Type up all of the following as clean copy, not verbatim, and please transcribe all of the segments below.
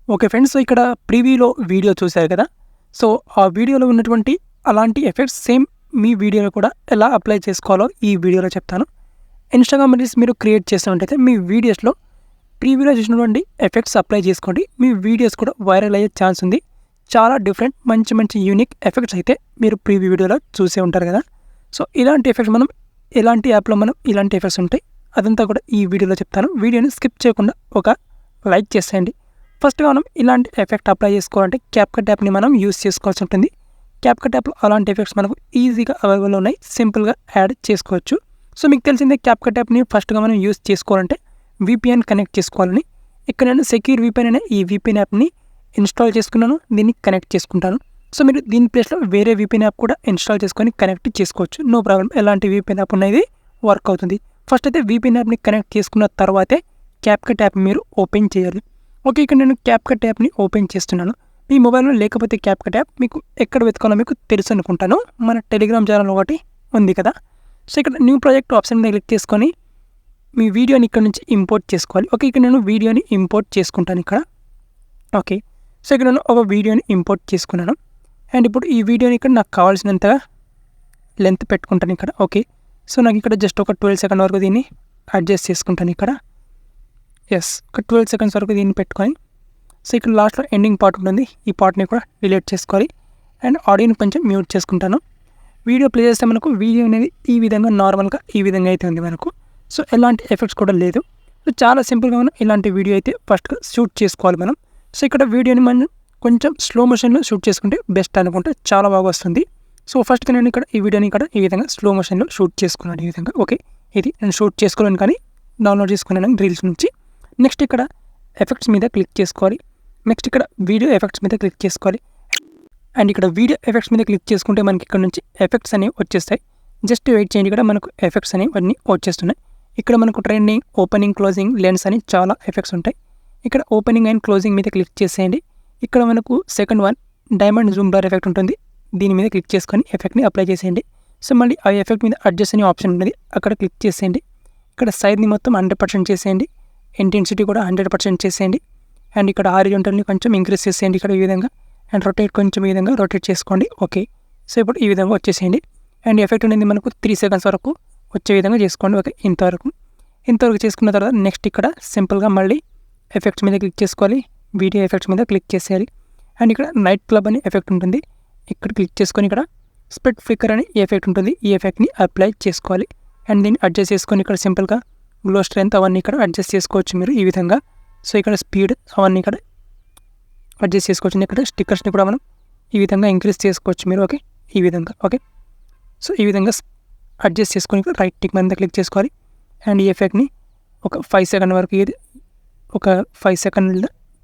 Okay friends. So, ఇక్కడ ప్రివ్యూలో video చూశారు కదా! సో, ఆ వీడియోలో ఉన్నటువంటి అలాంటి ఎఫెక్ట్స్ సేమ్ మీ వీడియోలో కూడా ఎలా అప్లై చేసుకోవాలో ఈ వీడియోలో చెప్తాను. ఇన్‌స్టాగ్రామ్ రీల్స్ మీరు క్రియేట్ చేస్తున్నట్టయితే మీ వీడియోస్‌లో ప్రివ్యూలో చూసినటువంటి ఎఫెక్ట్స్ అప్లై చేసుకోండి. మీ వీడియోస్ కూడా వైరల్ అయ్యే ఛాన్స్ ఉంది. చాలా డిఫరెంట్ మంచి మంచి యూనిక్ ఎఫెక్ట్స్ అయితే మీరు ప్రివ్యూ వీడియోలో చూసే ఉంటారు కదా! సో, ఇలాంటి ఎఫెక్ట్స్ మనం ఎలాంటి యాప్‌లో మనం ఇలాంటి ఎఫెక్ట్స్ ఉంటాయి అదంతా కూడా ఈ వీడియోలో చెప్తాను. వీడియోని స్కిప్ చేయకుండా ఒక లైక్ చేసేయండి. ఫస్ట్‌గా మనం ఇలాంటి ఎఫెక్ట్ అప్లై చేసుకోవాలంటే క్యాప్‌కట్ యాప్‌ని మనం యూజ్ చేసుకోవాల్సి ఉంటుంది. క్యాప్‌కట్ యాప్‌లో అలాంటి ఎఫెక్ట్స్ మనకు ఈజీగా అవైలబుల్‌లో ఉన్నాయి. సింపుల్‌గా యాడ్ చేసుకోవచ్చు. సో, మీకు తెలిసిందే క్యాప్‌కట్ యాప్‌ని ఫస్ట్‌గా మనం యూజ్ చేసుకోవాలంటే వీపీఎన్ కనెక్ట్ చేసుకోవాలని. ఇక్కడ నేను సెక్యూర్ వీపీఎన్ అనే ఈ వీపీఎన్ యాప్‌ని ఇన్‌స్టాల్ చేసుకున్నాను. దీన్ని కనెక్ట్ చేసుకుంటాను. సో, మీరు దీని ప్లేస్‌లో వేరే వీపీఎన్ యాప్ కూడా ఇన్‌స్టాల్ చేసుకొని కనెక్ట్ చేసుకోవచ్చు. No problem. ఎలాంటి వీపీఎన్ యాప్ ఉన్నా ఇది వర్క్ అవుతుంది. ఫస్ట్ అయితే వీపీఎన్ యాప్‌ని కనెక్ట్ చేసుకున్న తర్వాతే క్యాప్‌కట్ యాప్ మీరు ఓపెన్ చేయాలి. ఓకే. ఇక్కడ నేను క్యాప్‌కట్ యాప్‌ని ఓపెన్ చేస్తున్నాను. మీ మొబైల్‌లో లేకపోతే క్యాప్‌కట్ యాప్ మీకు ఎక్కడ వెతకాలో మీకు తెలుసు అనుకుంటాను. మన టెలిగ్రామ్ ఛానల్ ఒకటి ఉంది కదా! సో, ఇక్కడ న్యూ ప్రాజెక్ట్ ఆప్షన్ మీద క్లిక్ చేసుకొని మీ వీడియోని ఇక్కడ నుంచి ఇంపోర్ట్ చేసుకోవాలి. ఓకే. ఇక్కడ నేను వీడియోని ఇంపోర్ట్ చేసుకుంటాను ఇక్కడ. ఓకే. సో, ఇక్కడ నేను ఒక వీడియోని ఇంపోర్ట్ చేసుకున్నాను. అండ్ ఇప్పుడు ఈ వీడియోని ఇక్కడ నాకు కావాల్సినంతగా లెంత్ పెట్టుకుంటాను ఇక్కడ. ఓకే. సో, నాకు ఇక్కడ జస్ట్ ఒక 12 సెకండ్ వరకు దీన్ని అడ్జస్ట్ చేసుకుంటాను ఇక్కడ. యెస్. ఒక 12 సెకండ్స్ వరకు దీన్ని పెట్టుకొని సో, ఇక్కడ లాస్ట్‌లో ఎండింగ్ పార్ట్ ఉంటుంది. ఈ పార్ట్‌ని కూడా డిలీట్ చేసుకోవాలి. అండ్ ఆడియోని కొంచెం మ్యూట్ చేసుకుంటాను. వీడియో ప్లే చేస్తే మనకు వీడియో అనేది ఈ విధంగా నార్మల్‌గా ఈ విధంగా అయితే ఉంది మనకు. సో, ఎలాంటి ఎఫెక్ట్స్ కూడా లేదు. సో, చాలా సింపుల్‌గా మనం ఇలాంటి వీడియో అయితే ఫస్ట్‌గా షూట్ చేసుకోవాలి మనం. సో, ఇక్కడ వీడియోని మనం కొంచెం స్లో మోషన్‌లో షూట్ చేసుకుంటే బెస్ట్ అనుకుంటే చాలా బాగా వస్తుంది. సో, ఫస్ట్‌గా నేను ఇక్కడ ఈ వీడియోని ఇక్కడ ఈ విధంగా స్లో మోషన్‌లో షూట్ చేసుకున్నాను ఈ విధంగా. ఓకే. ఇది నేను షూట్ చేసుకోలేను కానీ డౌన్లోడ్ చేసుకున్నాను రీల్స్ నుంచి. నెక్స్ట్ ఇక్కడ ఎఫెక్ట్స్ మీద క్లిక్ చేసుకోవాలి. నెక్స్ట్ ఇక్కడ వీడియో ఎఫెక్ట్స్ మీద క్లిక్ చేసుకోవాలి. అండ్ ఇక్కడ వీడియో ఎఫెక్ట్స్ మీద క్లిక్ చేసుకుంటే మనకి ఇక్కడ నుంచి ఎఫెక్ట్స్ అనేవి వచ్చేస్తాయి. జస్ట్ వెయిట్ చేయండి. ఇక్కడ మనకు ఎఫెక్ట్స్ అనేవి అన్నీ వచ్చేస్తున్నాయి. ఇక్కడ మనకు ట్రెండింగ్, ఓపెనింగ్, క్లోజింగ్, లెన్స్ అని చాలా ఎఫెక్ట్స్ ఉంటాయి. ఇక్కడ ఓపెనింగ్ అండ్ క్లోజింగ్ మీద క్లిక్ చేసేయండి. ఇక్కడ మనకు second one diamond Zoom blur effect ఉంటుంది. దీని మీద క్లిక్ చేసుకొని ఎఫెక్ట్ని అప్లై చేసేయండి. సో, మళ్ళీ ఆ ఎఫెక్ట్ మీద అడ్జస్ట్ అనే ఆప్షన్ ఉంటుంది. అక్కడ క్లిక్ చేసేయండి. ఇక్కడ సైజ్ని మొత్తం 100% చేసేయండి. ఇంటెన్సిటీ కూడా 100% చేసేయండి. అండ్ ఇక్కడ హారిజాంటల్ని కొంచెం ఇంక్రీజ్ చేసేయండి ఇక్కడ ఈ విధంగా. అండ్ రొటేట్ కొంచెం ఈ విధంగా రొటేట్ చేసుకోండి. ఓకే. సో, ఇప్పుడు ఈ విధంగా వచ్చేసేయండి. అండ్ ఎఫెక్ట్ అనేది మనకు 3 సెకండ్స్ వరకు వచ్చే విధంగా చేసుకోండి. ఓకే. ఇంతవరకు చేసుకున్న తర్వాత నెక్స్ట్ ఇక్కడ సింపుల్గా మళ్ళీ ఎఫెక్ట్స్ మీద క్లిక్ చేసుకోవాలి. వీడియో ఎఫెక్ట్స్ మీద క్లిక్ చేసేయాలి. అండ్ ఇక్కడ నైట్ క్లబ్ అనే ఎఫెక్ట్ ఉంటుంది. ఇక్కడ క్లిక్ చేసుకొని ఇక్కడ స్ప్లిట్ ఫ్లిక్కర్ అనే ఎఫెక్ట్ ఉంటుంది. ఈ ఎఫెక్ట్ని అప్లై చేసుకోవాలి. అండ్ దీన్ని అడ్జస్ట్ చేసుకొని ఇక్కడ సింపుల్గా గ్లో స్ట్రెంత్ అవన్నీ ఇక్కడ అడ్జస్ట్ చేసుకోవచ్చు మీరు ఈ విధంగా. సో, ఇక్కడ స్పీడ్ అవన్నీ ఇక్కడ అడ్జస్ట్ చేసుకోవచ్చు. ఇక్కడ స్టిక్కర్స్ని కూడా మనం ఈ విధంగా ఇంక్రీజ్ చేసుకోవచ్చు మీరు. ఓకే. ఈ విధంగా. ఓకే. సో, ఈ విధంగా అడ్జస్ట్ చేసుకొని ఇక్కడ రైట్ టిక్ మీద క్లిక్ చేసుకోవాలి. అండ్ ఈ ఎఫెక్ట్ని ఒక 5 సెకండ్ వరకు ఇది ఒక 5 సెకండ్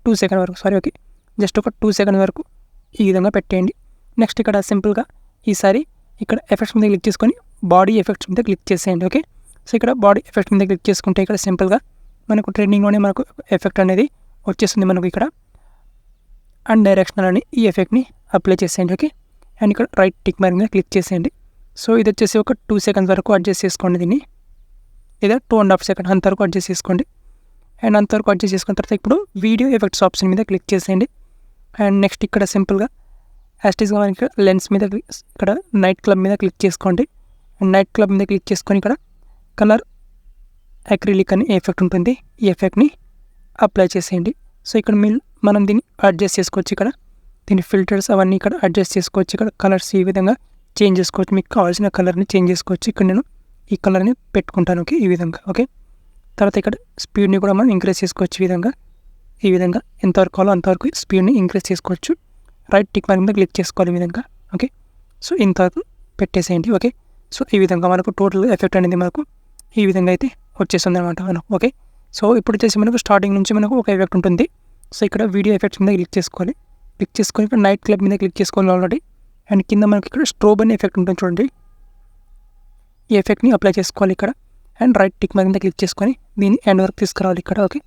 2 సెకండ్ వరకు ఓకే. జస్ట్ ఒక 2 సెకండ్ వరకు ఈ విధంగా పెట్టేయండి. నెక్స్ట్ ఇక్కడ సింపుల్గా ఈసారి ఇక్కడ ఎఫెక్ట్స్ మీద క్లిక్ చేసుకొని బాడీ ఎఫెక్ట్స్ మీద క్లిక్ చేసేయండి. ఓకే. సో, ఇక్కడ బాడీ ఎఫెక్ట్ మీద క్లిక్ చేసుకుంటే ఇక్కడ సింపుల్గా మనకు ట్రెండింగ్లోనే మనకు ఎఫెక్ట్ అనేది వచ్చేస్తుంది మనకు ఇక్కడ. అండ్ డైరెక్షనల్ అని ఈ ఎఫెక్ట్ని అప్లై చేసేయండి. ఓకే. అండ్ ఇక్కడ రైట్ టిక్ మార్క్ మీద క్లిక్ చేసేయండి. సో, ఇది వచ్చేసి ఒక 2 సెకండ్స్ వరకు అడ్జస్ట్ చేసుకోండి దీన్ని. లేదా 2.5 సెకండ్ అంతవరకు అడ్జస్ట్ చేసుకోండి. అండ్ అంతవరకు అడ్జస్ట్ చేసుకున్న తర్వాత ఇప్పుడు వీడియో ఎఫెక్ట్స్ ఆప్షన్ మీద క్లిక్ చేసేయండి. అండ్ నెక్స్ట్ ఇక్కడ సింపుల్గా యాస్టీస్గా మనకి లెన్స్ మీద ఇక్కడ నైట్ క్లబ్ మీద క్లిక్ చేసుకోండి. అండ్ నైట్ క్లబ్ మీద క్లిక్ చేసుకొని ఇక్కడ కలర్ అక్రిలిక్ అని ఎఫెక్ట్ ఉంటుంది. ఈ ఎఫెక్ట్ని అప్లై చేసేయండి. సో, ఇక్కడ మనం దీన్ని అడ్జస్ట్ చేసుకోవచ్చు. ఇక్కడ దీని ఫిల్టర్స్ అవన్నీ ఇక్కడ అడ్జస్ట్ చేసుకోవచ్చు. ఇక్కడ కలర్స్ ఈ విధంగా చేంజ్ చేసుకోవచ్చు. మీకు కావాల్సిన కలర్ని చేంజ్ చేసుకోవచ్చు. ఇక్కడ నేను ఈ కలర్ని పెట్టుకుంటాను. ఓకే. ఈ విధంగా. ఓకే. తర్వాత ఇక్కడ స్పీడ్ని కూడా మనం ఇంక్రీజ్ చేసుకోవచ్చు. ఈ విధంగా ఎంతవరకు కావాలో అంతవరకు స్పీడ్ని ఇంక్రీజ్ చేసుకోవచ్చు. రైట్ టిక్ మార్క్ మీద క్లిక్ చేసుకోవాలి ఈ విధంగా. ఓకే. సో, ఇంతవరకు పెట్టేసేయండి. ఓకే. సో, ఈ విధంగా మనకు టోటల్ ఎఫెక్ట్ అనేది మనకు ఈ విధంగా అయితే వచ్చేస్తుంది అనమాట మనకు. ఓకే. సో, ఇప్పుడు వచ్చేసి మనకు స్టార్టింగ్ నుంచి మనకు ఒక ఎఫెక్ట్ ఉంటుంది. సో, ఇక్కడ వీడియో ఎఫెక్ట్స్ మీద క్లిక్ చేసుకోవాలి. క్లిక్ చేసుకొని ఇక్కడ నైట్ క్లబ్ మీద క్లిక్ చేసుకోవాలి ఆల్రెడీ. అండ్ కింద మనకి ఇక్కడ స్ట్రోబ్ అనే ఎఫెక్ట్ ఉంటుంది చూడండి. ఈ ఎఫెక్ట్ని అప్లై చేసుకోవాలి ఇక్కడ. అండ్ రైట్ టిక్ మీద క్లిక్ చేసుకొని దీన్ని ఎండ్ వరకు తీసుకురావాలి ఇక్కడ. ఓకే.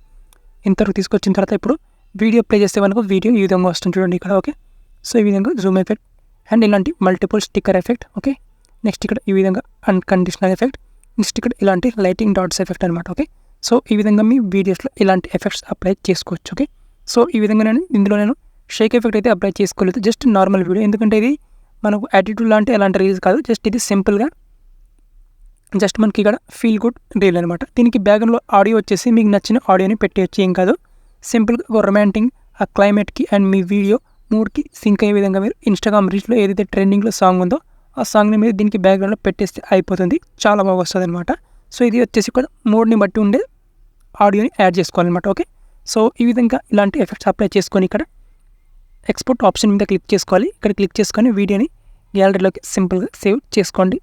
ఇంతవరకు తీసుకొచ్చిన తర్వాత ఇప్పుడు వీడియో ప్లే చేస్తే మనకు వీడియో ఈ విధంగా వస్తుంది చూడండి ఇక్కడ. ఓకే. సో, ఈ విధంగా జూమ్ ఎఫెక్ట్ అండ్ ఇలాంటి multiple sticker effect. Okay. Next ఇక్కడ ఈ విధంగా అన్కండిషనల్ ఎఫెక్ట్. నెక్స్ట్ ఇక్కడ ఇలాంటి లైటింగ్ డాట్స్ ఎఫెక్ట్ అనమాట. ఓకే. సో, ఈ విధంగా మీ వీడియోస్లో ఇలాంటి ఎఫెక్ట్స్ అప్లై చేసుకోవచ్చు. ఓకే. సో ఈ విధంగా ఇందులో నేను షేక్ ఎఫెక్ట్ అయితే అప్లై చేసుకోలేదు, జస్ట్ నార్మల్ వీడియో. ఎందుకంటే ఇది మనకు యాటిట్యూడ్ లాంటి ఎలాంటి రీల్స్ కాదు, జస్ట్ ఇది సింపుల్గా జస్ట్ మనకి ఇక్కడ ఫీల్ గుడ్ రీల్ అనమాట. దీనికి బ్యాక్గ్రౌండ్లో ఆడియో వచ్చేసి మీకు నచ్చిన ఆడియోని పెట్టేయచ్చు, ఏం కాదు. సింపుల్గా ఒక రొమాంటిక్ ఆ క్లైమేట్కి అండ్ మీ వీడియో మూడ్కి సింక్ అయ్యే విధంగా మీరు ఇన్స్టాగ్రామ్ రీల్స్లో ఏదైతే ట్రెండింగ్లో సాంగ్ ఉందో ఆ సాంగ్ని మీరు దీనికి బ్యాక్గ్రౌండ్లో పెట్టేస్తే అయిపోతుంది, చాలా బాగా వస్తుంది అనమాట. సో ఇది వచ్చేసి కూడా మూడ్ని బట్టి ఉండే ఆడియోని యాడ్ చేసుకోవాలన్నమాట. ఓకే, సో ఈ విధంగా ఇలాంటి ఎఫెక్ట్స్ అప్లై చేసుకొని ఇక్కడ ఎక్స్పోర్ట్ ఆప్షన్ మీద క్లిక్ చేసుకోవాలి. ఇక్కడ క్లిక్ చేసుకొని వీడియోని గ్యాలరీలోకి సింపుల్గా సేవ్ చేసుకోండి.